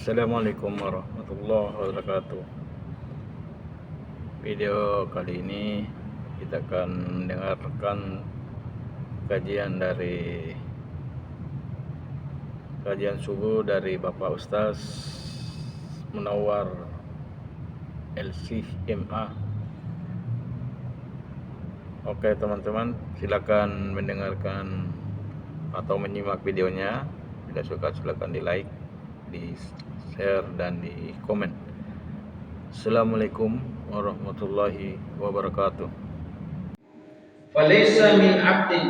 Assalamualaikum warahmatullahi wabarakatuh. Video kali ini kita akan mendengarkan kajian subuh dari Bapak Ustaz Munawar LCMA. Oke teman-teman, silakan mendengarkan atau menyimak videonya. Bila suka silakan di like, di share dan di komen. Assalamualaikum warahmatullahi wabarakatuh. Falaysa min 'abdin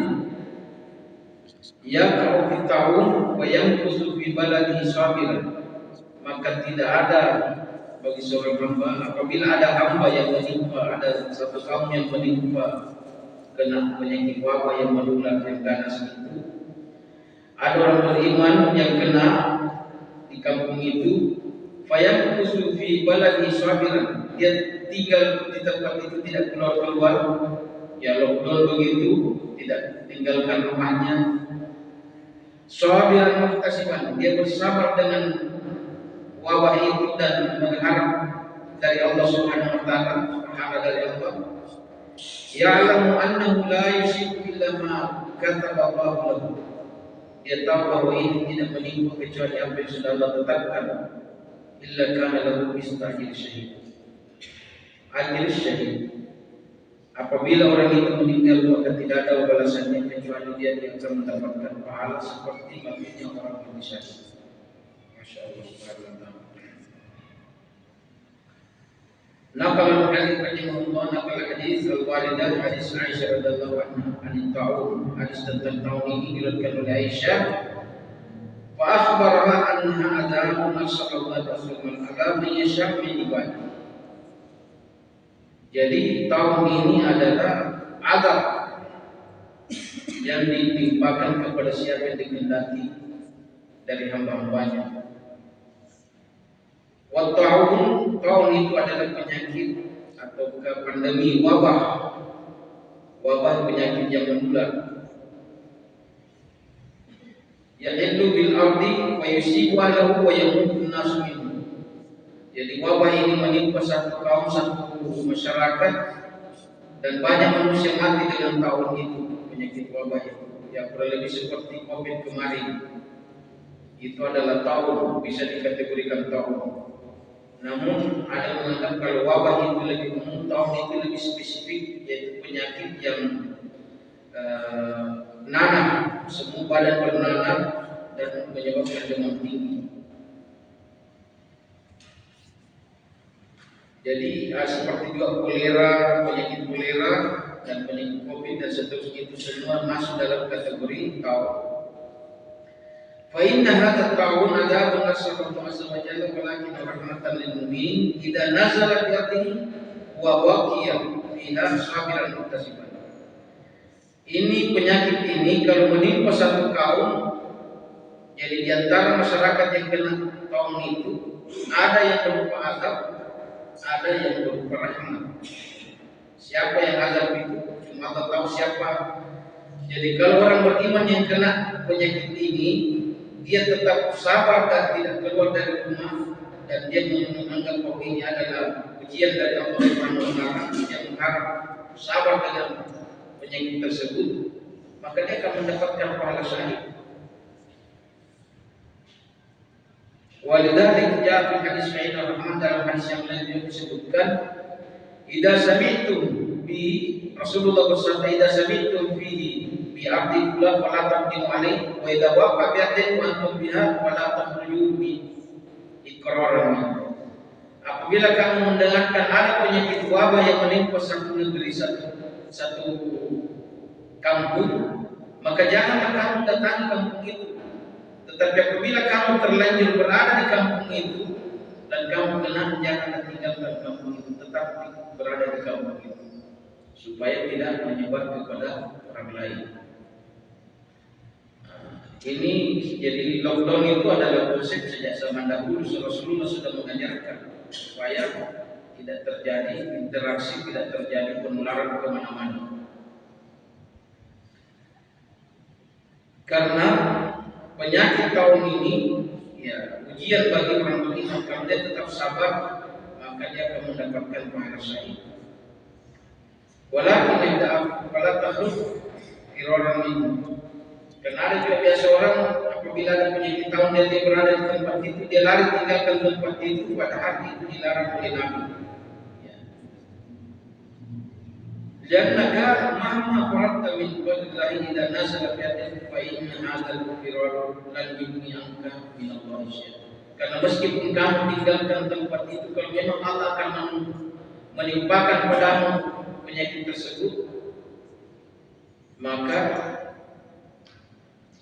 yaqa'u fi ta'un wa yanqusu fi baladihi sabiran, maka tidak ada bagi seorang hamba apabila ada hamba yang menimpa, ada satu kaum yang menimpa kena penyakit wabah yang menular yang ganas itu, ada orang beriman yang kena di kampung itu, fayanqusu fi baladihi sabiran, dia tinggal di tempat itu tidak keluar, ya lockdown begitu, tidak tinggalkan rumahnya. Sabiran muhtasiban, dia bersabar dengan wabah itu dan mengharap dari Allah Subhanahu wa taala, pahala dari Allah. Ya'lamu annahu la yusibu illa ma kataba Allah lahu. Dia tahu bahwa ini tidak menimpa kecuali apa yang sudah Allah tetapkan. Illa kana lahu mistahil syahid. Ajr syahid. Apabila orang itu meninggal, maka tidak ada balasannya kecuali dia yang akan mendapatkan pahala seperti matinya orang yang syahid. Masya Allah subhanahu wa ta'ala. Naqal al-hadith rahimahullah, naqal hadis al-walidah, hadis Aisyah radhiyallahu anha, an ta'un, hadis tentang ta'un ini diriwayatkan oleh Aisyah. Fa akhbaraha annaha adamu sallallahu alaihi wasallam ala man yasha' min ibadihi. Jadi tahun ini adalah azab yang ditimpakan kepada siapa yang dikehendaki dari hamba-hambanya. Wa tahun itu adalah penyakit atau pandemi, wabah penyakit yang menular. Yahillu bil ardi wa yusibu lahu wa yamutu an-nasu minhu. Jadi wabah ini menimpa satu kaum, satu masyarakat, dan banyak manusia mati dengan tahun itu, penyakit wabah itu. Yang kurang lebih seperti COVID kemarin. Itu adalah tahun, bisa dikategorikan tahun. Namun ada menganggap kalau wabah itu lebih umum, tahun itu lebih spesifik, yaitu penyakit yang nanah, semua badan bernanah dan menyebabkan demam tinggi. Jadi seperti juga kolera, penyakit kolera dan penyakit COVID dan seterusnya, itu semua masuk dalam kategori tahun. Fa inna hadha ta'un adabun nasallallahu azza wa jalla walakin rahmatan lil mu'min idza nazala bi atihi wa baqiya fiha sabiran muhtasiban. Ini penyakit ini kalau menimpa satu kaum, jadi di antara masyarakat yang kena tahun itu ada yang berupa azab, ada yang berupa rahmat. Siapa yang azab itu cuma Allah tahu siapa. Jadi kalau orang beriman yang kena penyakit ini, dia tetap sabar dan tidak keluar dari rumah, dan dia menganggap bahwa ini adalah ujian dari Allah Subhanahu wa taala, yang mengharap sabar dengan penyakit tersebut, maka dia akan mendapatkan pahala syahid. Walidalik jaa fi hadis Sa'id ar-Rahman, dalam hadis yang lain disebutkan, idza sami'tum bi Rasulullah bersabda, idza sami'tum fihi bi abdi fulan fala taqdimu alaihi wa idza waqa bi abdin wa antum biha fala takhruju bi iqraran. Apabila kamu mendengarkan ada penyakit wabah yang menimpa satu negeri, satu kampung, maka janganlah kamu datangi kampung itu. Tetapi apabila kamu terlanjur berada di kampung itu dan kamu kena, janganlah tinggalkan kampung itu, tetap berada di kampung itu supaya tidak menyebar kepada orang lain. Ini jadi lockdown itu adalah konsep sejak zaman dahulu. Rasulullah sudah mengajarkan supaya tidak terjadi interaksi, tidak terjadi penularan kemana-mana. Karena penyakit tahun ini ya ujian bagi orang beriman. Kalau dia tetap sabar, maka dia akan mendapatkan pahala syahid. Walakin wala takhuf iraran minhu. Karena ada juga biasa orang apabila ada penyakit tahun dia berada di tempat itu, dia lari tinggalkan tempat itu, padahal itu dilarang oleh Nabi. Liannaka mahma faratta min qadrillahi idza nazala fi hadith fa inna hadzal firar lan yughni anka min Allah syai'an. Karena meskipun kamu tinggalkan tempat itu, kalau memang Allah akan menimpakan padamu penyakit tersebut, maka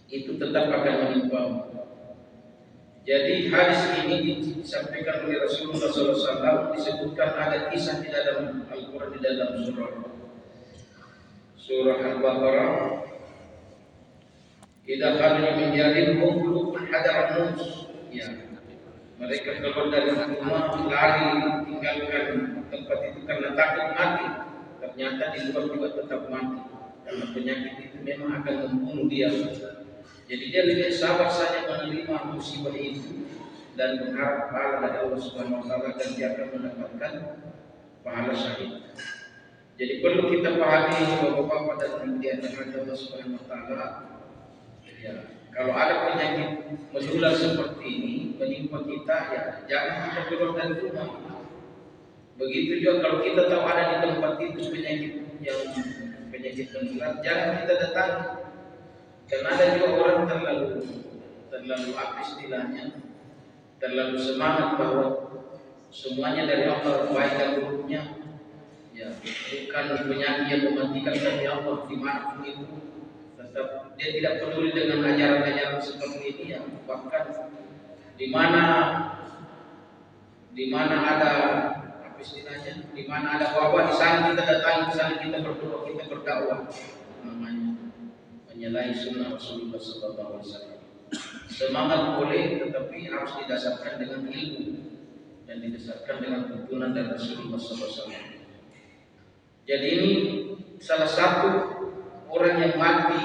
itu tetap akan menimpamu. Jadi hadis ini disampaikan oleh Rasulullah SAW, disebutkan ada kisah di dalam Al-Quran, di dalam surah Al-Baqarah. Idza kharaju min diyarihim qulubun hadara al-maut. Ya, mereka keluar dari rumah, lari tinggalkan tempat itu karena takut mati. Ternyata di luar juga tetap mati, karena penyakit itu memang akan membunuh dia. Jadi dia lebih sabar saja menerima musibah itu dan berharap pahala dari Allah Subhanahu wa taala, dan dia akan mendapatkan pahala syahid. Jadi perlu kita pahami Bapak-bapak dan Ibu yang dirahmati Allah Subhanahu wa taala. Ya, kalau ada penyakit menular seperti ini menimpa kita, ya jangan kita keluar dari rumah. Begitu juga kalau kita tahu ada di tempat itu penyakit menular, jangan kita datangi. Karena ada juga orang terlalu apa istilahnya, terlalu semangat bahwa semuanya dari Allah, baik dan buruknya. Ya, bukan penyakit yang mematikan dari Allah dimanapun itu. Tetap dia tidak peduli dengan ajaran-ajaran seperti ini, ya. Bahkan di mana ada apa istilahnya, di mana ada wabah, di sana kita datangi, di sana kita berdoa, kita berdakwah, namanya menyalahi sunnah Rasulullah SAW. Semangat boleh, tetapi harus didasarkan dengan ilmu dan didasarkan dengan tuntunan dari Rasulullah SAW. Jadi ini salah satu orang yang mati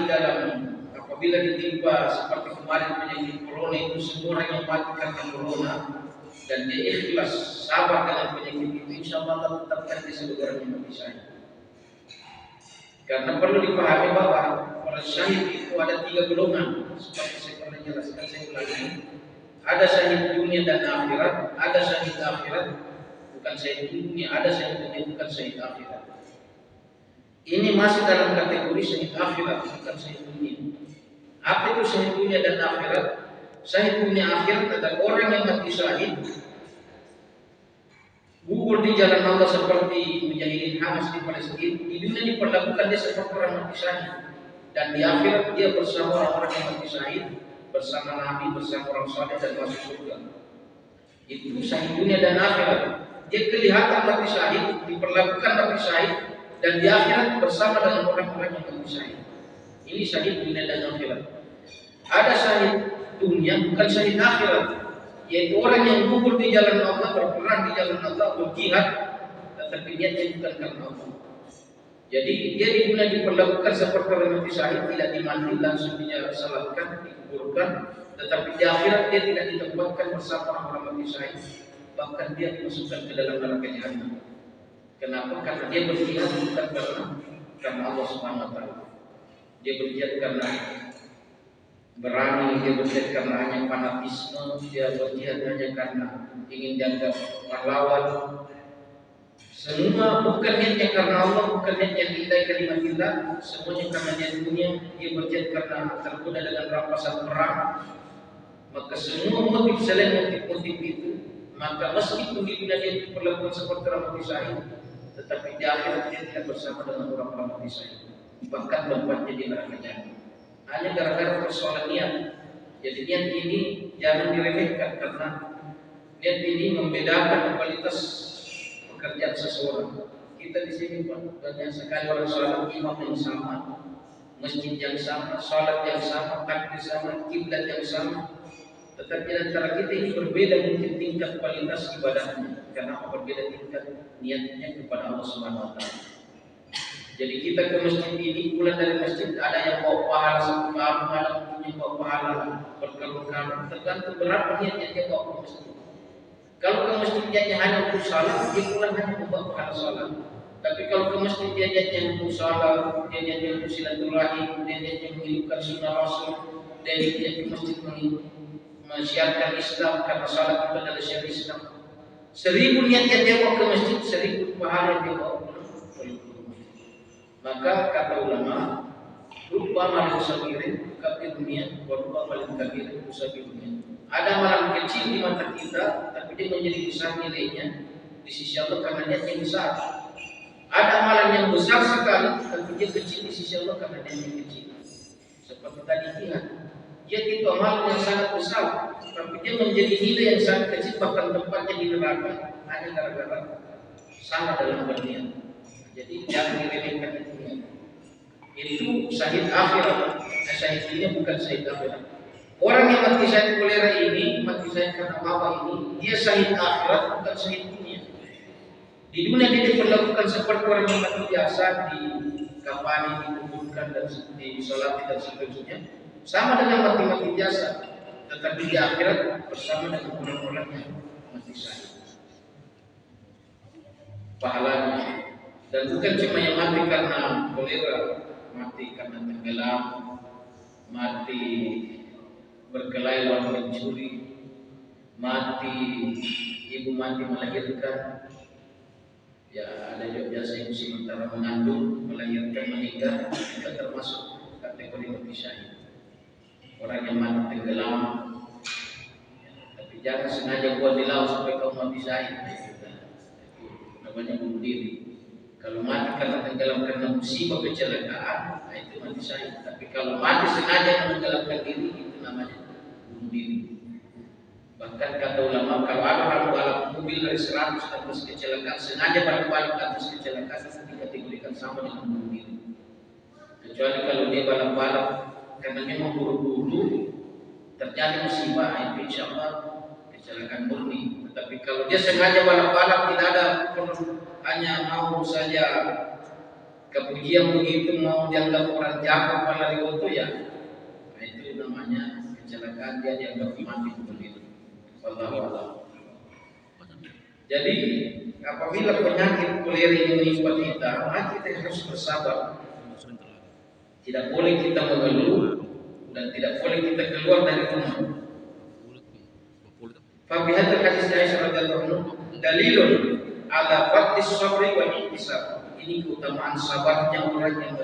apabila ditimpa seperti kemarin penyakit corona itu, semua orang yang mati karena corona dan dia ikhlas sabar dengan penyakit itu, insya Allah tetapkan dia sebagai orang yang mati syahid. Karena perlu dipahami bahwa orang syahid itu ada 3 golongan, seperti saya pernah jelaskan, saya ulangi. Ada syahid dunia dan akhirat, ada syahid akhirat bukan syahid dunia, ada syahid dunia bukan syahid akhirat. Ini masih dalam kategori syahid akhirat, bukan syahid dunia. Apa itu syahid dunia dan akhirat? Syahid dunia akhirat adalah orang yang mati syahid, gugur di jalan Allah seperti mujahidin Hamas di Palestina. Di dunia diperlakukan dia seperti orang mati syahid, dan di akhirat dia bersama orang-orang yang mati syahid, bersama Nabi, bersama orang saleh dan masuk surga. Itu syahid dunia dan akhirat. Dia kelihatan mati syahid, diperlakukan mati syahid, dan di akhirat bersama dengan orang-orang yang mati syahid. Ini syahid dunia dan akhirat. Ada syahid dunia bukan syahid akhirat, yaitu orang yang gugur di jalan Allah, berperang di jalan Allah, berjihad, tetapi niatnya bukan karena Allah. Jadi dia di dunia diperlakukan seperti orang mati syahid, tidak dimati langsung dia salatkan, dikuburkan, tetapi di akhirat dia tidak ditempatkan bersama orang mati syahid, bahkan dia dimasukkan ke dalam neraka jahanam. Kenapa? Karena dia berjihad bukan karena Allah Subhanahu wa taala. Dia berjihad karena berani, dia berjihad karena hanya fanatisme, dia berjihad hanya karena ingin dianggap pahlawan. Semua bukan niatnya karena Allah, bukan niatnya lillahi kalimatillah, semuanya karena niat dunia. Dia berjihad karena tergoda dengan rampasan perang. Maka semua motif selain motif-motif itu, maka meskipun di dunia dia diperlakukan seperti orang mati syahid, tetapi di akhirat dia tidak bersama dengan orang-orang mati syahid, bahkan tempatnya di neraka jahanam. Hanya gara-gara persoalan niat. Jadi niat ini jangan diremehkan, karena niat ini membedakan kualitas pekerjaan seseorang. Kita di sini banyak sekali orang sholat, imam yang sama, masjid yang sama, sholat yang sama, takbir sama, kiblat yang sama, tetapi antara kita ini berbeda mungkin tingkat kualitas ibadahnya. Karena berbeda tingkat niatnya kepada Allah Subhanahu wa taala. Jadi kita ke masjid ini, pulang dari masjid ada yang bawa pahala 1 malam, menyembah pahala berkarung-karung, tergantung berapa niat yang dia bawa ke masjid. Kalau ke masjid niatnya hanya untuk salat, dia pulang hanya membawa pahala salat. Tapi kalau ke masjid dia niatnya untuk salat, dia niatnya untuk silaturahim, dia niatnya menghidupkan sunnah Rasul, dia niatnya ke masjid mensiarkan Islam karena salat itu adalah syiar Islam. 1000 niat yang dia bawa ke masjid, 1000 pahala yang dia bawa pulang. Maka kata ulama, rupa maling sabirin kabir dunia, rupa maling kabir sabir dunia. Ada amalan kecil di mata kita, tapi dia menjadi besar nilainya di sisi Allah karena niatnya besar. Ada amalan yang besar sekali, tapi dia kecil di sisi Allah karena niatnya kecil. Seperti tadi jihad, dia itu amalan yang sangat besar, tapi dia menjadi nilai yang sangat kecil, bahkan tempatnya di neraka hanya gara-gara salah dalam berniat. Jadi jangan diremehkan itu. Itu syahid akhirat. Syahid ini bukan syahid akhirat. Orang yang mati syahid kolera ini, mati syahid karena wabah ini, dia syahid akhirat bukan syahid dunia. Di dunia dia diperlakukan seperti orang yang mati biasa, dikafani, dikuburkan dan disolati dan seterusnya, sama dengan mati-mati biasa. Tetapi di akhirat bersama dengan orang-orang yang mati syahid. Pahalanya. Dan bukan cuma yang mati karena kolera, mati karena tenggelam, mati berkelahi lawan mencuri, mati ibu mati melahirkan. Ya ada juga biasa ibu sementara mengandung, melahirkan, meninggal, itu termasuk kategori mati syahid. Orang yang mati tenggelam, tapi jangan sengaja buat di laut sampai kau mati syahid. Itu namanya bunuh diri. Kalau mati karena tenggelam karena musibah kecelakaan, nah itu mati syahid. Tapi kalau mati sengaja menenggelamkan diri, itu namanya bunuh diri. Bahkan kata ulama, kalau ada orang balap mobil dari 100 atas kecelakaan, sengaja balap atas kecelakaan, itu dikategorikan sama dengan bunuh diri. Kecuali kalau dia balap-balap karena memang buru-buru terjadi musibah, itu insya Allah kecelakaan murni. Tetapi kalau dia sengaja balap-balap, tidak ada hanya mau saja kepujian begitu, mau dianggap orang jago pada itu ya, nah itu namanya kecelakaan, dia dianggap mati begitu. Wallahu a'lam. Jadi apabila penyakit kolera ini menimpa kita, maka kita harus bersabar. Tidak boleh kita mengeluh dan tidak boleh kita keluar dari rumah. Fa bihadzal hadis Aisyah radhiyallahu anha dalilun ala fadlis sabri wa ihtisab. Ini keutamaan sabarnya orang yang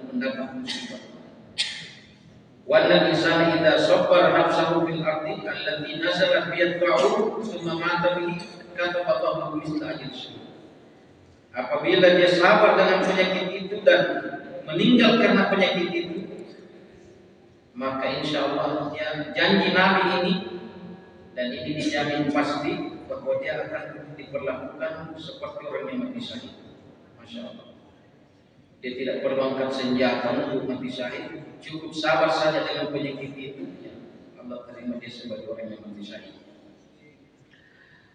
mendapat musibah. Wa anna insana idza sabara nafsahu fil ardi allati nazalat bi yad'u thumma mata bihi kataba Allahu misla ajri. Apabila dia sabar dengan penyakit itu dan meninggal karena penyakit itu, maka insya Allah janji Nabi ini, dan ini dijamin pasti bahwa dia akan diperlakukan seperti orang yang mati syahid. Masya Allah. Dia tidak perlu angkat senjata untuk mati syahid, cukup sabar saja dengan penyakit itu, ya Allah terima dia sebagai orang yang mati syahid.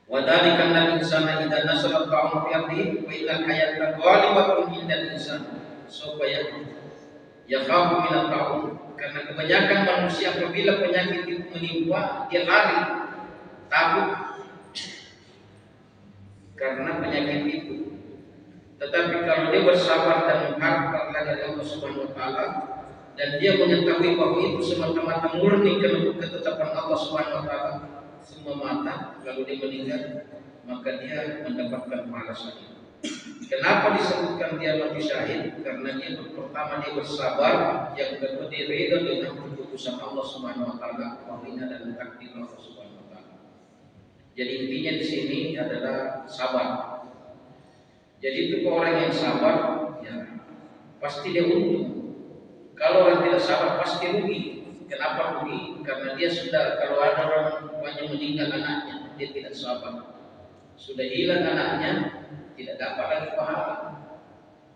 Wa dzalika annal insana idza nasara ta'am fi ardihi wa illa hayata ghalibatun indal insan supaya yakhafu min at-ta'am. Karena kebanyakan manusia apabila penyakit itu menimpa, dia lari, takut karena penyakit itu. Tetapi kalau dia bersabar dan mengharapkan dari Allah Subhanahu wa taala dan dia mengetahui bahwa itu semata-mata murni karena ketetapan Allah Subhanahu wa taala, semua mata kalau dia meninggal maka dia mendapatkan pahala syahid. Kenapa disebutkan dia mati syahid? Karena dia pertama dia bersabar, yang kedua dia reda dengan keputusan Allah Subhanahu wa taala, bahwa ini adalah takdir Allah Subhanahu wa taala. Jadi intinya di sini adalah sabar. Jadi itu orang yang sabar, ya pasti dia untung. Kalau orang tidak sabar pasti rugi. Kenapa rugi? Karena dia sudah, kalau ada orang banyak meninggal anaknya, dia tidak sabar. Sudah hilang anaknya, tidak dapat lagi pahala.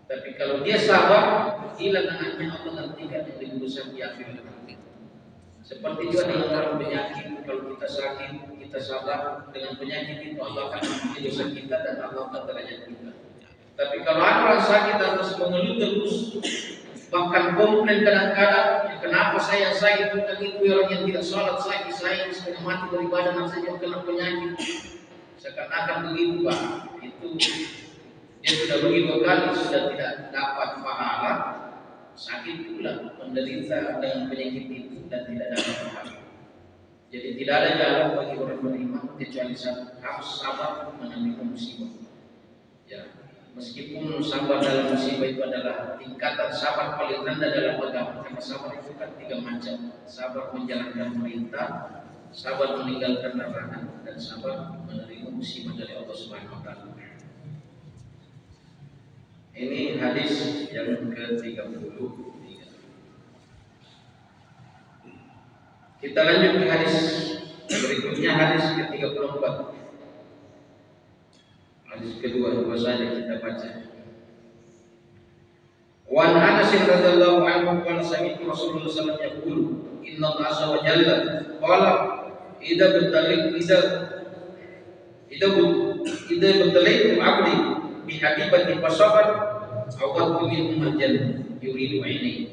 Tapi kalau dia sabar, hilang anaknya, Allah gantikan dengan urusan di akhirat. Seperti juga dengan orang penyakit, kalau kita sakit, kita sabar dengan penyakit itu, Allah akan mengampuni dosa kita dan Allah akan derajat kita. Tapi kalau ada orang sakit terus mengeluh terus, bahkan komplain kadang-kadang, ya kenapa saya bukan itu orang yang tidak sholat, saya sudah mati dari badan saja kena penyakit, seakan-akan begitu Pak. Itu dia sudah rugi 2 kali, sudah tidak dapat pahala, sakit pula, menderita dengan penyakit itu dan tidak dapat pahala. Jadi tidak ada jalan bagi orang beriman kecuali satu, harus sabar menerima musibah. Ya, meskipun sabar dalam musibah itu adalah tingkatan sabar paling rendah dalam agama, karena sabar itu kan 3 macam: sabar menjalankan perintah, sabar meninggalkan larangan, dan sabar menerima musibah dari Allah Subhanahu wa taala. Ini hadis yang ke-33. Kita lanjut ke hadis berikutnya, hadis ke-34. Hadis kedua saja kita baca. Wa Anas radhiyallahu anhu qala sami'tu Rasulullah sallallahu alaihi wasallam yaqul inna Allah azza wa jalla qala idza batalaytum 'abdi bi habibati fasabat awwadtu minhum al-jannah yuridu 'aini.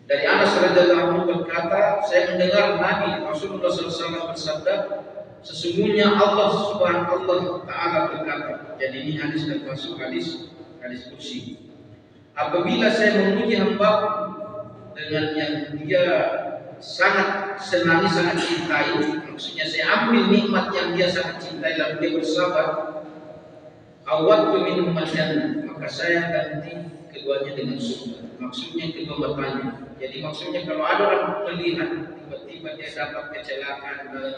Dari Anas radhiyallahu anhu berkata, saya mendengar Nabi Rasulullah SAW bersabda, sesungguhnya Allah Subhanahu wa taala berkata. Jadi ini hadis termasuk hadis kursi. Apabila saya memuji hamba dengan yang dia sangat senangi, sangat cintai, maksudnya saya ambil nikmat yang dia sangat cintai lalu dia bersabar, awwadtu minhum al-jannah, maka saya ganti keduanya dengan surga. Maksudnya kedua matanya. Jadi maksudnya kalau ada orang melihat tiba-tiba dia dapat kecelakaan dan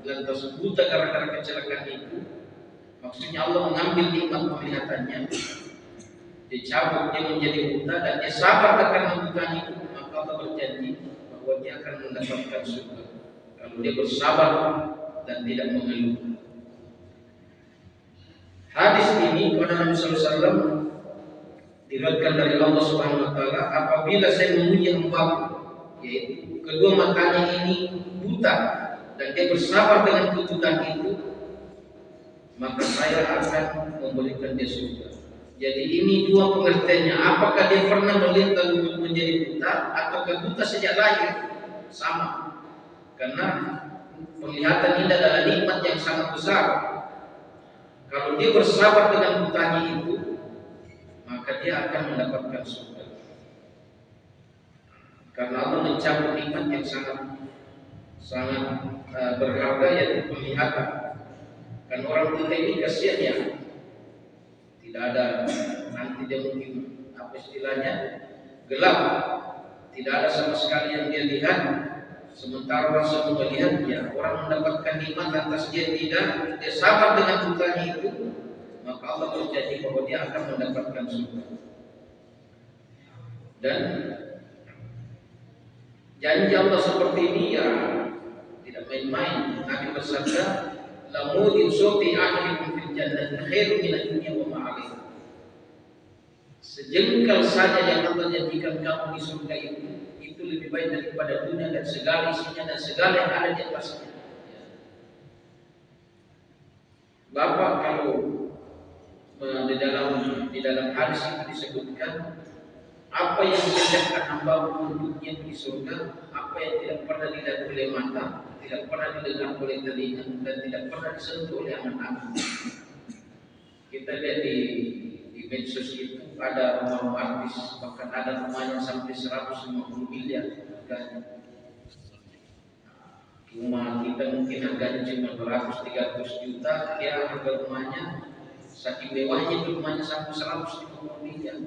lantas buta gara-gara kecelakaan itu, maksudnya Allah mengambil nikmat penglihatannya, dicabut, dia menjadi buta dan dia sabar akan membukanya itu, maka Allah berjanji bahwa dia akan mendapatkan surga kalau dia bersabar dan tidak mengeluh. Hadis ini kepada Nabi SAW diriwayatkan dari Allah Subhanahu wa taala, apabila saya memuji hamba, yaitu kedua matanya ini buta dan dia bersabar dengan kebutaan itu, maka saya akan memberikan dia surga. Jadi ini dua pengertiannya. Apakah dia pernah melihat lalu menjadi buta atau buta sejak lahir? Sama. Karena penglihatan ini adalah nikmat yang sangat besar. Kalau dia bersabar dengan butanya itu, maka dia akan mendapatkan surga. Karena Allah mencabut nikmat yang sangat berharga, yaitu penglihatan. Kan orang buta ini kasihan ya, tidak ada, nanti dia mungkin apa istilahnya, gelap, tidak ada sama sekali yang dia lihat. Sementara orang semua melihat, ya orang mendapatkan nikmat lantas dia tidak, dia sabar dengan butanya itu, maka Allah berjanji bahwa dia akan mendapatkan surga. Dan janji Allah seperti ini ya tidak main-main. Nabi bersabda, "Lamudin suti ahlikum fil jannah khairun minad dunya wa ma 'alaiha." Sejengkal saja yang Allah janjikan kamu di surga itu lebih baik daripada dunia dan segala isinya dan segala yang ada di atasnya. Bapak kalau di dalam hadis itu disebutkan apa yang menjadikan hamba untuknya di surga, apa yang tidak pernah dilihat oleh mata, tidak pernah didengar oleh telinga, dan tidak pernah disentuh oleh anak-anak. Kita lihat di medsos itu ada rumah artis, bahkan ada rumahnya sampai 150 miliar harganya. Rumah kita mungkin harganya cuma 200-300 juta, dia harga rumahnya saking mewahnya itu rumahnya sampai 150 miliar.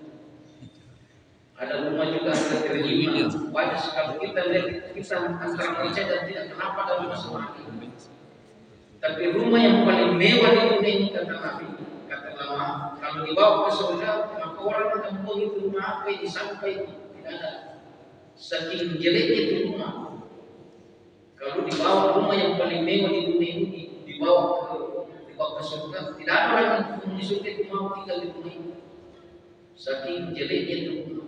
Ada rumah juga harga triliunan. Banyak sekali kita lihat, kita antara Malaysia dan tidak, kenapa ada rumah semua ini. Tapi rumah yang paling mewah di dunia ini kata Nabi, kata lama, kalau dibawa ke surga, maka orang akan membuat itu rumah apa yang sampai tidak ada. Saking jeleknya itu rumah. Kalau dibawa rumah yang paling mewah di dunia ini dibawa ke surga, tidak ada orang yang di surga itu mau tinggal di rumah ini. Saking jeleknya itu rumah.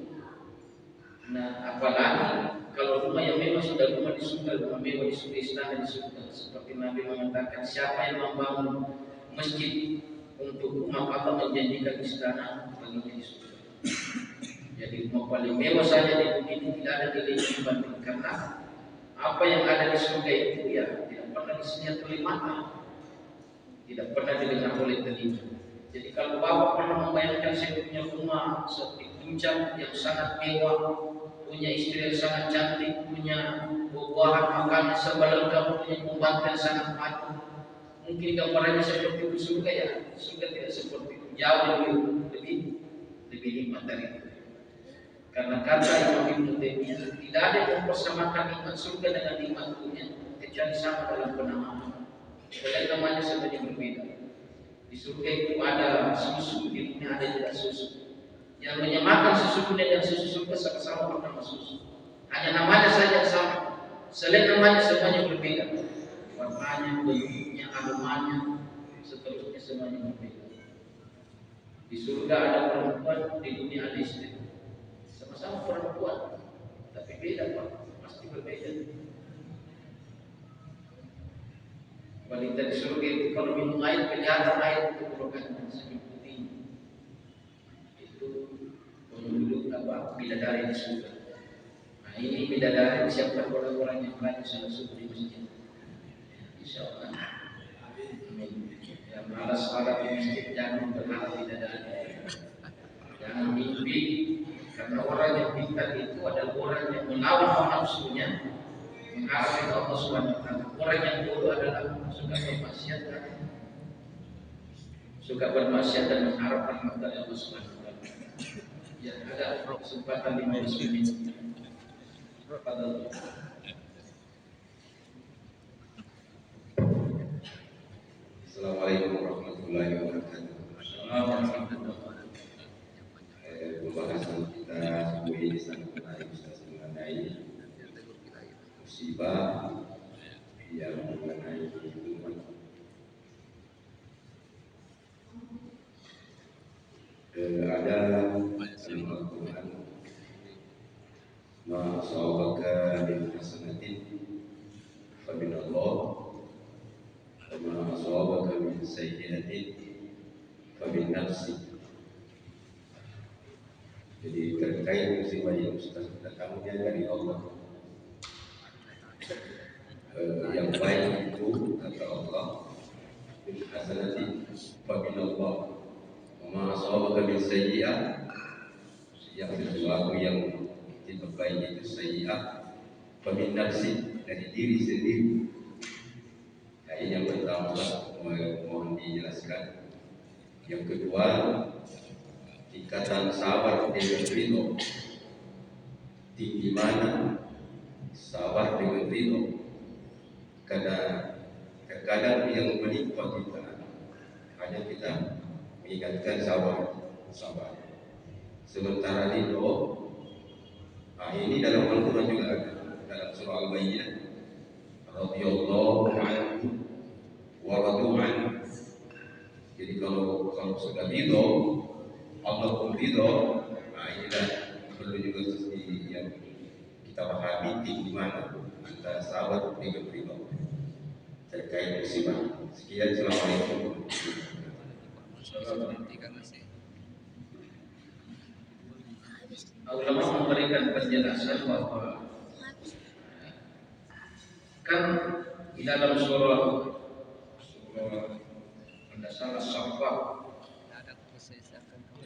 Nah, apalagi kalau rumah yang memang sudah rumah di surga, rumah mewah di surga, istana di surga. Seperti Nabi mengatakan, siapa yang membangun masjid untuk umat Allah menjanjikan istana baginya di surga. Jadi rumah paling mewah saja di dunia ini tidak ada nilai dibanding, karena apa yang ada di surga itu ya tidak pernah disengat oleh mata, tidak pernah didengar oleh telinga. Jadi kalau Bapak pernah membayangkan saya punya rumah seperti puncak yang sangat mewah, punya istri yang sangat cantik, punya buah-buahan makanan serba lengkap, punya pembantu yang sangat patuh, mungkin gambarannya seperti itu surga ya. Surga tidak seperti itu, jauh lebih nikmat dari itu. Karena kata Imam Ibnu Taimiyah, tidak ada yang mempersamakan nikmat surga dengan nikmat dunia kecuali sama dalam penamaan. Oleh namanya sebenarnya berbeda. Di surga itu ada susu, di dunia ada tidak susu. Yang menyamakan susu dunia dan susu surga sama-sama bernama susu. Hanya namanya saja sama. Selain namanya semuanya berbeda. Warnanya, bentuknya, aromanya, seterusnya semuanya berbeda. Di surga ada perempuan, di dunia ada istri. Sama-sama perempuan, tapi beda Pak, pasti berbeda. Wanita di surga itu kalau minum air, kelihatan air itu merupakan senyum putih. Itu penduduk bidadari di surga. Nah ini bidadari disiapkan orang-orang yang rajin salat subuh di masjid. Insya Allah. Amin. Yang malas salat di masjid jangan berharap bidadari. Jangan mimpi. Karena orang yang pintar itu adalah orang yang melawan hawa nafsunya, mengharapkan Allah Subhanahu wa taala. Orang yang bodoh adalah suka bermaksiat dan mengharap rahmat dari Allah Subhanahu wa taala. Ya, ada kesempatan 15 menit. Assalamualaikum warahmatullahi wabarakatuh. Pembahasan kita subuh ini sangat menarik, mengenai musibah yang mengenai umat. Ada kalimat Quran, ma asabaka min hasanatin fa min Allah, wa ma asabaka min sayyi'atin fa min nafsik. Jadi terkait musibah yang datangnya dari Allah, yang baik itu kata Allah, bil hasanati fa min Allah, wa ma asabaka min sayyi'ah, yang sesuatu yang tidak baik itu sayyi'ah, fa min nafsi, dari diri sendiri. Nah, ini yang pertama mohon dijelaskan. Yang kedua, ikatan sabar dengan ridho. Di mana sabar dengan ridho? Karena terkadang yang menimpa kita hanya kita mengingatkan sabar. Sementara ridho, ini dalam Al-Quran juga ada, dalam surah Al-Bayyinah, radhiyallahu anhu wa radu anhu. Jadi kalau sudah ridho, Allah pun ridho, inilah perlu juga yang kita pahami di mana antara sahabat dengan ridho terkait musibah. Sekian, assalamualaikum. Ulama memberikan penjelasan bahwa kan di dalam surah ada salah Saffat,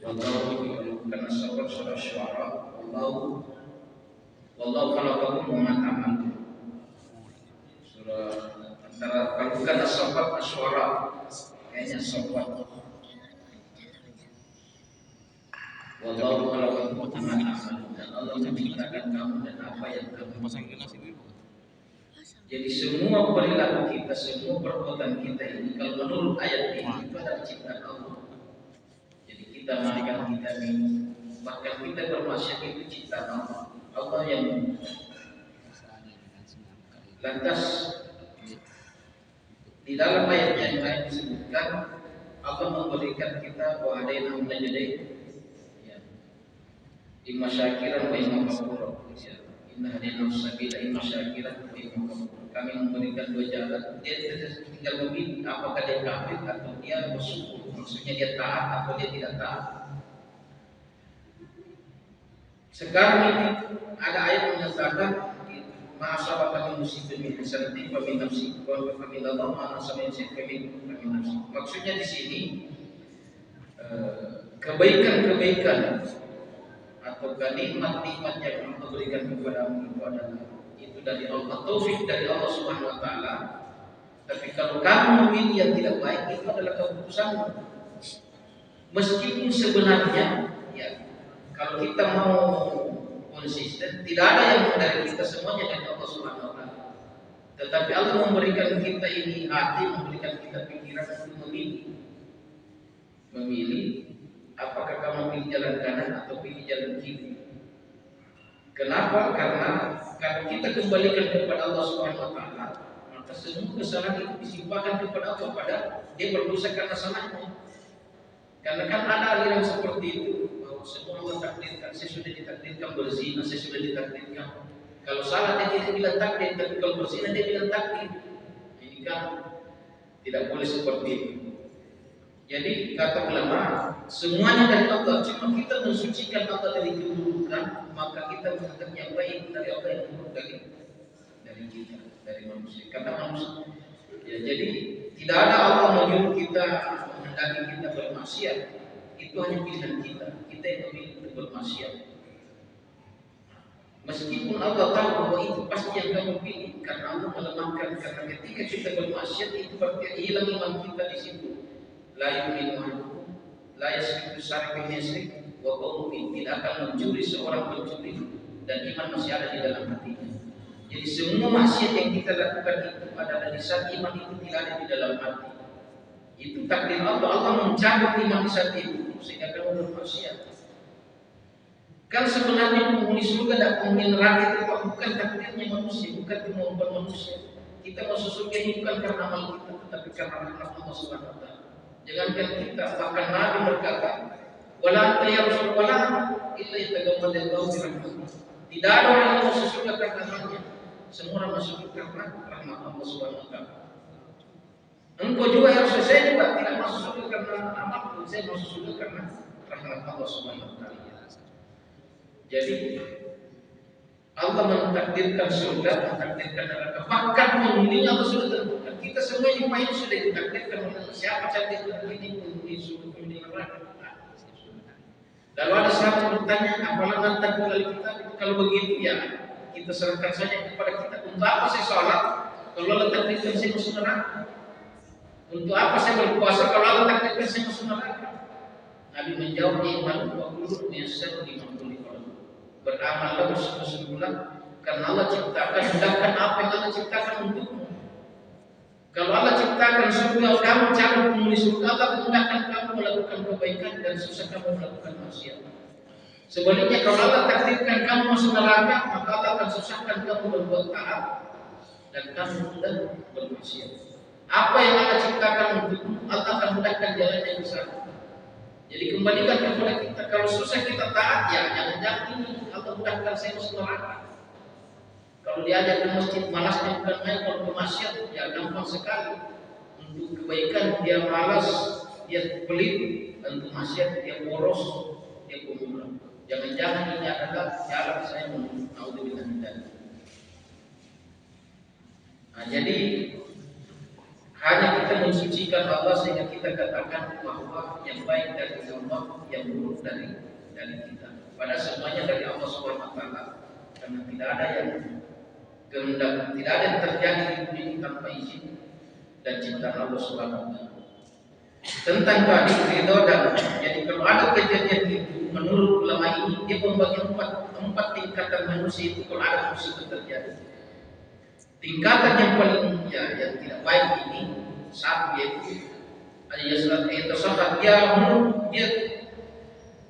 wallahu kana sabar surah Syuara, wallahu khalaqakum wa ma ta'malun. Surah antara kalau bukan As-Saffat, Asy-Syu'ara, kayaknya Saffat. Wallahu khalaqakum wa ma ta'malun, dan Allah menciptakan kamu dan apa yang kamu lakukan. Jadi semua perilaku kita, semua perbuatan kita ini kalau menurut ayat ini itu adalah ciptaan Allah. Jadi kita makan, kita minum, bahkan kita bermaksiat itu ciptaan Allah. Allah yang lantas di dalam ayat yang lain disebutkan Allah memberikan kita wa hadainahu najdain, ya, imma syakiran wa imma kafura. Inna hadainahu sabila imma syakiran wa imma kafura. Kami memberikan dua jalan, dia tinggal memilih apakah dia kafir atau dia bersyukur. Maksudnya dia taat atau dia tidak taat. Sekarang ini ada ayat menyatakan ma'asabaka min musibatin min hasanatin fa min nafsik wa min Allah ma asaba min sayyi'atin fa min nafsik. Maksudnya di sini kebaikan-kebaikan atau nikmat-nikmat yang Allah berikan kepadamu itu dari Allah, taufik dari Allah Subhanahu wa taala. Tapi kalau kamu memilih yang tidak baik, itu adalah keputusanmu. Meskipun sebenarnya ya, kalau kita mau konsisten, tidak ada yang dari kita, semuanya dari Allah Subhanahu wa taala. Tetapi Allah memberikan kita ini hati, memberikan kita pikiran untuk memilih apakah kamu pilih jalan kanan atau pilih jalan kiri. Kenapa? Karena kalau kita kembalikan kepada Allah Subhanahu wa taala, maka semua kesalahan itu disimpahkan kepada Allah, pada dia berdosa karena salahnya. Karena kan ada aliran seperti itu, bahwa semua Allah takdirkan, saya sudah ditakdirkan berzina, saya sudah ditakdirkan. Kalau salah dia tidak bilang takdir, tapi kalau berzina dia bilang takdir. Ini kan tidak boleh seperti itu. Jadi kata ulama, semuanya dari Allah, cuma kita mensucikan Allah dari keburukan, maka kita menganggap yang baik dari Allah, yang buruk dari kita, dari manusia. Karena manusia, ya, jadi tidak ada Allah menyuruh kita, menghendaki kita bermaksiat. Itu hanya pilihan kita. Kita yang memilih untuk bermaksiat. Meskipun Allah tahu bahwa itu pasti yang kamu pilih, karena Allah melemahkan. Karena ketika kita bermaksiat, itu berarti hilang iman kita di situ. La yu'minu ahadukum la yasriku sariqun yasrik wa huwa mu'min. Tidak akan mencuri seorang pencuri dan iman masih ada di dalam hatinya. Jadi semua maksiat yang kita lakukan itu adalah di saat iman itu tidak ada di dalam hati. Itu takdir Allah. Allah mencabut iman di saat itu sehingga kamu bermaksiat. Kan sebenarnya penghuni surga dan penghuni neraka itu bukan takdirnya manusia, bukan kemampuan manusia. Kita masuk surga ini bukan karena amal kita, tetapi karena rahmat Allah Subhanahu wa taala. Jangankan kita, bahkan Nabi berkata, "Wala anta ya Rasul wala illa yataghammadallahu bi rahmatih." Tidak ada orang yang masuk surga karena amalnya. Semua orang masuk surga karena rahmat Allah Subhanahu wa taala. Engkau juga yang saya juga tidak masuk surga karena amalku, saya masuk surga karena rahmat Allah Subhanahu wa taala. Jadi Allah mentakdirkan surga, mentakdirkan neraka. Bahkan penghuninya Allah sudah tentukan. Kita semua yang main sudah ditakdirkan oleh siapa saja ini penghuni surga, penghuni neraka. Lalu ada sahabat bertanya, apalah nanti kembali kita? Kalau begitu ya kita serahkan saja kepada kita. Untuk apa saya sholat? Kalau Allah takdirkan saya masuk neraka. Untuk apa saya berpuasa? Kalau Allah takdirkan saya masuk neraka. Nabi menjawab, iman wa kullu yassar liman khuliqa. Beramallah bersungguh-sungguhlah karena Allah ciptakan, hendakkan apa yang Allah ciptakan untukmu. Kalau Allah ciptakan surga, kamu cari penghuni surga, Allah menggunakan kamu melakukan kebaikan dan susah kamu melakukan maksiat. Sebaliknya kalau Allah takdirkan kamu masuk neraka, maka Allah akan susahkan kamu berbuat taat dan kamu mudah bermaksiat. Apa yang Allah ciptakan untukmu, Allah akan mudahkan jalannya ke sana. Jadi kembalikan kepada kita. Kalau susah kita taat, ya jangan-jangan ini Allah mudahkan saya masuk neraka. Kalau diajak ke masjid, malasnya bukan main. Kalau ke maksiat, ya gampang sekali. Untuk kebaikan dia malas, dia pelit. Untuk maksiat dia boros, dia pemurah. Jangan-jangan ini adalah jalan saya menuju naudzubillah min dzalik. Nah, jadi hanya kita mensucikan Allah sehingga kita katakan bahwa yang baik dari Allah, yang buruk dari kita. Pada semuanya dari Allah Subhanahu wa taala. Karena tidak ada yang kehendak, tidak ada yang terjadi di dunia ini tanpa izin dan ciptaan Allah Subhanahu wa taala. Tentang tadi ridho dan jadi kalau ada kejadian itu menurut ulama ini dia membagi empat tingkatan manusia itu kalau ada musibah terjadi. Tingkatan yang paling yang tidak baik ini satu yaitu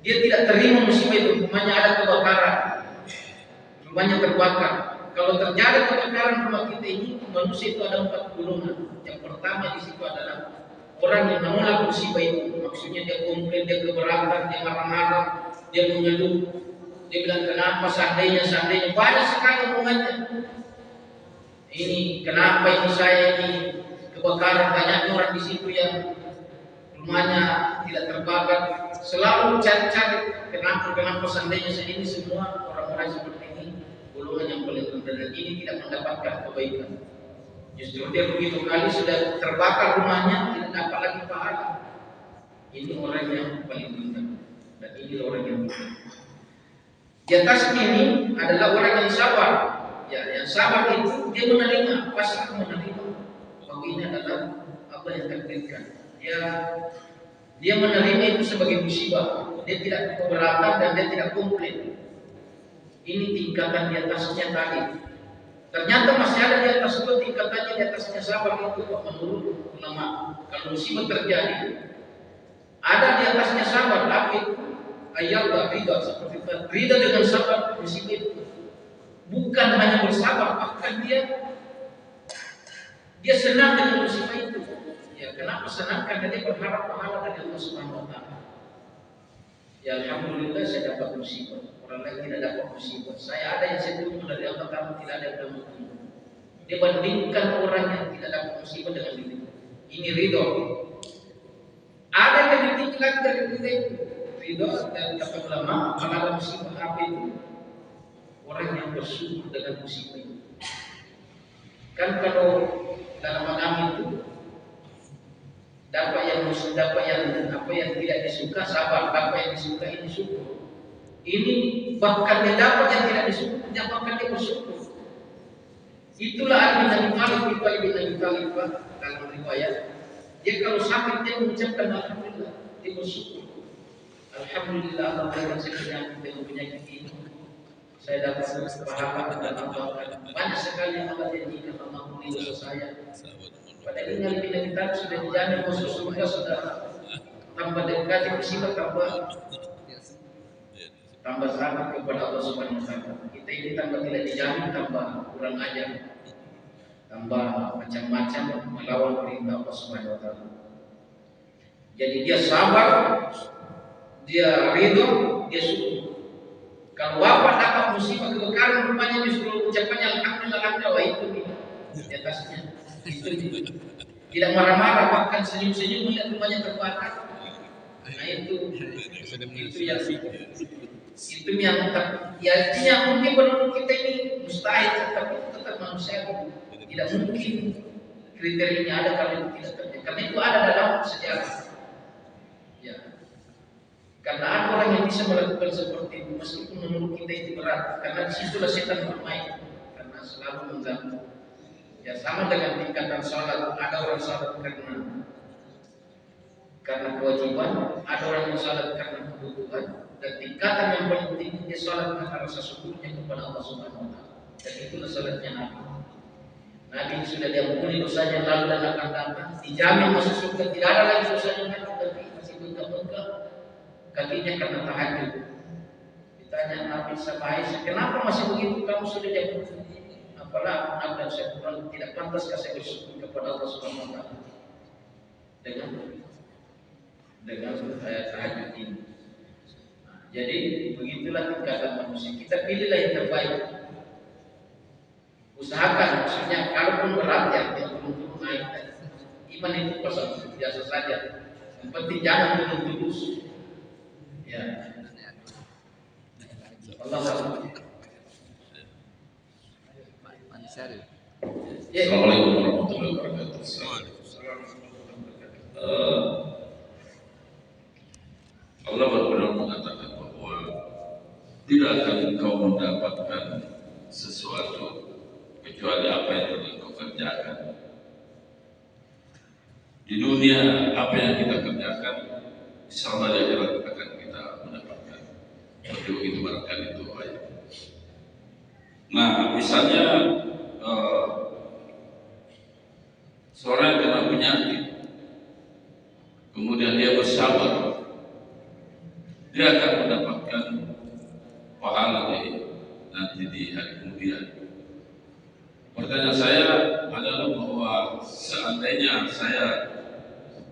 dia tidak terima musibah itu. Rumahnya ada kebakaran, rumahnya terbakar. Kalau terjadi kebakaran rumah kita ini, manusia itu ada 4 golongan. Yang pertama di situ adalah orang yang menolak musibah itu. Maksudnya dia komplain, dia keberatan, dia marah-marah, dia mengeluh, dia bilang kenapa seandainya banyak sekali omongannya. Ini kenapa ini saya ini kebakaran, banyak orang di situ yang rumahnya tidak terbakar. selalu cari-cari kenapa seandainya ini semua orang-orang seperti ini golongan yang paling rendah dan ini tidak mendapatkan kebaikan. Justru dia begitu kali sudah terbakar rumahnya tidak dapat lagi pahala. Ini orang yang paling rendah dan ini orang yang rendah. Di atasnya ini adalah orang yang sabar. Ya, yang sabar itu dia menerima, pasrah menerima bahwa ini adalah apa yang takdirkan. Dia menerima itu sebagai musibah. Dia tidak keberatan dan dia tidak komplain. Ini tingkatan di atasnya tadi. Ternyata masih ada di atas itu tingkatannya di atasnya sabar itu menurut ulama. Kalau musibah terjadi, ada di atasnya sabar, tapi ayat ridha seperti itu. Ridha dengan sabar musibah itu. Bukan hanya bersabar, bahkan dia senang dengan musibah itu. Ya, kenapa senang? Karena dia berharap pahala dari Allah Subhanahu wa taala. Ya, alhamdulillah saya dapat musibah. Orang lain tidak dapat musibah. Saya ada yang saya tunggu dari Allah Taala, tidak ada yang bertemu. Dia bandingkan orang yang tidak dapat musibah dengan dirinya. Ini ridho. Ada yang lebih tinggi lagi dari ridho itu. Ridho dan kata ulama, kalau ada musibah apa itu? Orang yang bersyukur dengan musibah itu. Kan kalau dalam agama itu dapat yang tidak disuka sabar, dapat yang disuka ini syukur. Ini bahkan dia dapat yang tidak disuka, dia bahkan dia bersyukur. Itulah Ali bin Abi Thalib dalam riwayat. Dia kalau sakit dia mengucapkan alhamdulillah, dia bersyukur. Alhamdulillah Allah berikan saya penyakit ini. Saya dapat pahala dan amalkan. Banyak sekali yang Allah janjikan mengampuni dosa saya. Padahal ini Ali bin Abi Thalib sudah dijamin masuk surga, sudah tambah dekat musibah tambah sangat kepada Allah Subhanahu wa taala. Kita ini tambah tidak dijamin, tambah kurang ajar, tambah macam-macam melawan perintah Allah Subhanahu wa taala. Jadi dia sabar, dia ridho, dia syukur. Kalau bapak dapat musibah kebakaran rumahnya justru ucapannya alhamdulillah itu di atasnya. Itu tidak marah-marah, bahkan senyum-senyum melihat rumahnya terbakar. Nah itu yang ya artinya mungkin menurut kita ini mustahil, tapi tetap manusia tidak mungkin kriterianya ada kalau itu tidak terjadi. Karena itu ada dalam sejarah. Ya. Karena ada orang yang bisa melakukan seperti itu meskipun menurut kita itu berat. Karena disitulah setan bermain. Karena selalu mengganggu. Ya sama dengan tingkatan sholat. Ada orang sholat karena kewajiban, ada orang yang sholat karena kebutuhan. Dan tingkatan yang paling tinggi dia sholat karena rasa syukurnya kepada Allah Subhanahu wa taala. Dan itulah sholatnya Nabi. Nabi sudah diampuni dosanya lalu dan akan datang, dijamin masuk surga, tidak ada lagi dosanya lagi, tapi masih bengkak-bengkak kakinya karena tahajud. Ditanya Nabi sama Aisyah, kenapa masih begitu kamu sudah diampuni? Apalah Nabi dan saya kurang tidak pantaskah saya bersyukur kepada Allah Subhanahu wa taala dengan tahajud ini. Jadi begitulah tingkatan manusia. Kita pilihlah yang terbaik. Usahakan, maksudnya kalaupun berat ya, yang turun naik. Iman itu biasa saja. Yang penting jangan turun terus. Ya. Allah. Assalamualaikum warahmatullahi wabarakatuh. Allah benar-benar mengatakan bahwa tidak akan engkau mendapatkan sesuatu kecuali apa yang telah engkau kerjakan. Di dunia apa yang kita kerjakan, insyaallah di akhirat akan kita mendapatkan. Seperti begitu barangkali itu ayat. Nah, misalnya seorang yang kena penyakit, kemudian dia bersabar, dia akan mendapatkan pahala nanti di hari kemudian. Pertanyaan saya adalah bahwa seandainya saya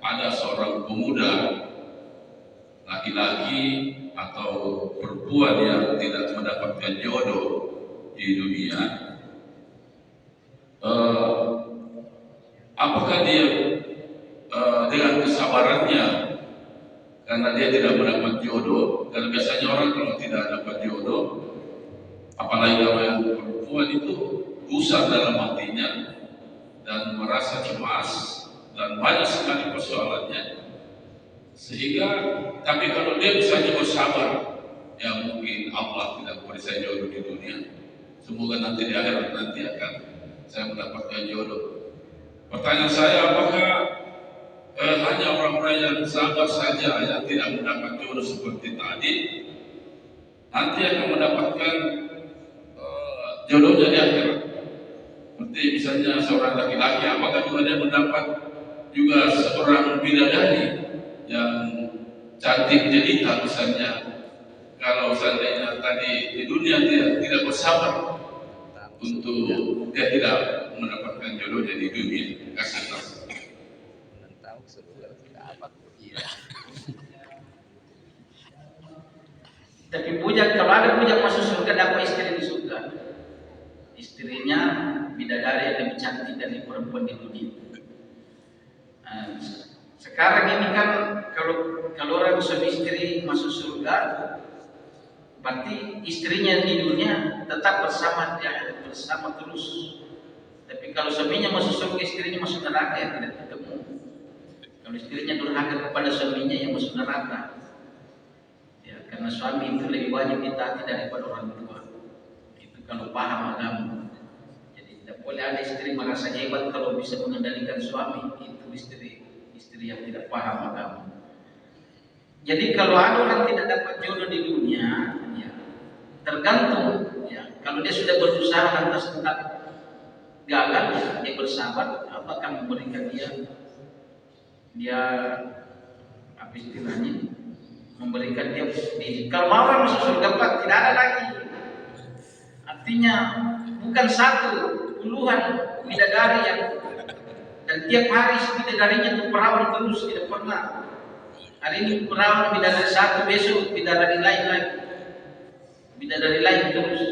ada seorang pemuda laki-laki atau perempuan yang tidak mendapatkan jodoh di dunia, apakah dia dengan kesabarannya karena dia tidak mendapat jodoh. Dan biasanya orang kalau tidak dapat jodoh, apalagi kalau yang perempuan, itu gusar dalam hatinya dan merasa cemas dan banyak sekali persoalannya. Sehingga, tapi kalau dia misalnya bersabar, ya mungkin Allah tidak memberi saya jodoh di dunia, semoga nanti di akhirat nanti akan saya mendapatkan jodoh. Pertanyaan saya, apakah hanya orang-orang yang sabar saja yang tidak mendapat jodoh seperti tadi nanti akan mendapatkan jodohnya di akhirat? Seperti misalnya seorang laki-laki, apakah juga dia mendapat juga seorang bidadari yang cantik jelita misalnya? Kalau seandainya tadi di dunia dia tidak bersabar untuk dia tidak mendapatkan jodohnya di dunia, kasih tahu. Tapi bujang, kalau ada bujang masuk surga, dapat istri di surga. Istrinya bidadari yang lebih cantik dari perempuan di dunia. Sekarang ini kan kalau orang suami istri masuk surga, berarti istrinya di dunia tetap bersama dia, bersama terus. Tapi kalau suaminya masuk surga, istrinya masuk neraka, ya tidak ketemu. Kalau istrinya durhaka kepada suaminya, yang masuk neraka. Ya, karena suami itu lebih wajib ditaati daripada orang tua. Itu kalau paham agama. Jadi tidak boleh ada istri merasa hebat kalau bisa mengendalikan suami. Itu istri yang tidak paham agama. Jadi kalau ada orang tidak dapat jodoh di dunia, ya, tergantung. Ya, kalau dia sudah berusaha lantas tetap gagal, ya, dia bersabar, Allah akan memberikan dia apa istilahnya, memberikan dia kalau mau orang masuk surga Pak, tidak ada lagi. Artinya bukan satu, puluhan bidadari yang, dan tiap hari bidadarinya itu perawan terus, tidak pernah. Hari ini perawan bidadari satu, besok bidadari lain lagi, bidadari lain terus.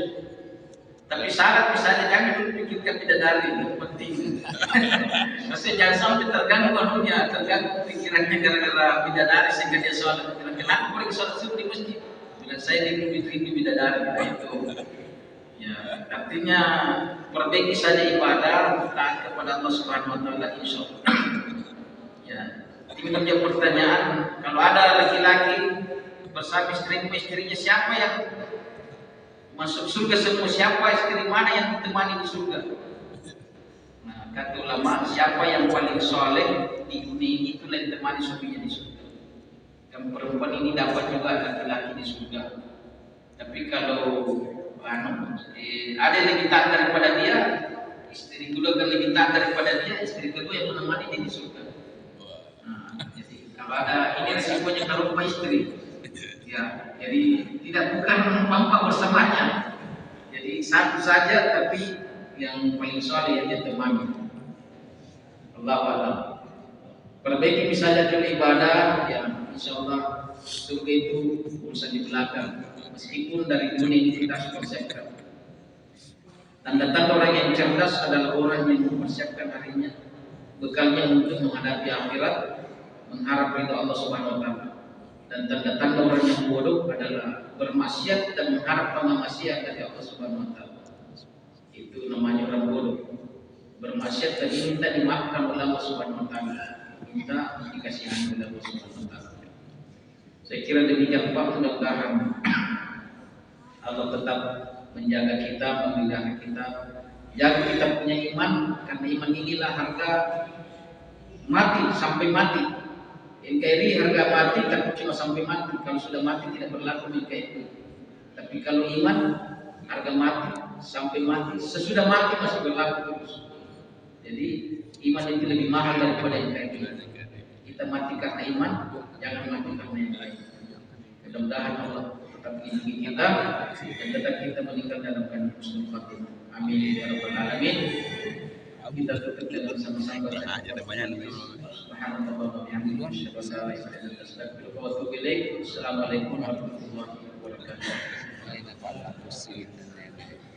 Tapi syarat misalnya jangan dulu pikirkan bidadari, itu penting. Maksudnya jangan sampai terganggu anunya, terganggu pikirannya gara-gara bidadari sehingga dia sholat. Kenapa boleh sholat subuh di masjid? Bila saya dirindu bidadari, nah itu. Ya, artinya perbaiki saja ibadah, taat kepada Allah Subhanahu Wa Taala, insya Allah. Ya, ini menjadi pertanyaan. Kalau ada laki-laki bersama istrinya, siapa yang masuk surga semua? Siapa istri mana yang ditemani di surga? Nah, kata ulama, siapa yang paling soleh di dunia ini, itulah yang ditemani suaminya di surga. Dan perempuan ini dapat juga laki-laki di surga. Tapi kalau ada yang lebih taat daripada dia, istri kedua kan lebih taat daripada dia, istri kedua yang menemani dia di surga. Nah, jadi kalau ada ini resikonya kalau rumah istri. Ya, jadi bukan mampu bersamanya. Jadi satu saja, tapi yang paling soleh yang dia temani. Allahu a'lam. Perbaiki misalnya kalau ibadah, ya insya Allah surga itu urusan di belakang. Meskipun dari dunia kita harus persiapkan. Tanda-tanda orang yang cerdas adalah orang yang mempersiapkan harinya, bekalnya untuk menghadapi akhirat, mengharap ridha Allah Subhanahu Wa Taala. Dan tanda-tanda orang yang bodoh adalah bermaksiat dan mengharap maksiat dari Allah Subhanahu Wa Taala. Itu namanya orang bodoh. Bermaksiat dan minta dimaafkan oleh Allah Subhanahu Wa Taala, minta dikasihani oleh Allah Subhanahu Wa Taala. Saya kira demikian Pak, mudah-mudahan Allah tetap menjaga kita, memudahkan kita. Jaga kita punya iman, karena iman inilah harga mati sampai mati. NKRI harga mati tapi cuma sampai mati. Kalau sudah mati tidak berlaku NKRI. Tapi kalau iman harga mati sampai mati, sesudah mati masih berlaku terus. Jadi iman itu lebih mahal daripada NKRI. Kita mati karena iman, jangan mati karena yang lain. Mudah-mudahan Allah tetap melindungi kita dan tetap kita meninggal dalam keadaan husnul khatimah. Amin ya rabbal alamin. Kita tutup dengan sama-sama subhanallah wa bihamdihi asyhadu an la ilaha illa anta astaghfiruka wa atubu ilaik. Assalamualaikum warahmatullahi wabarakatuh.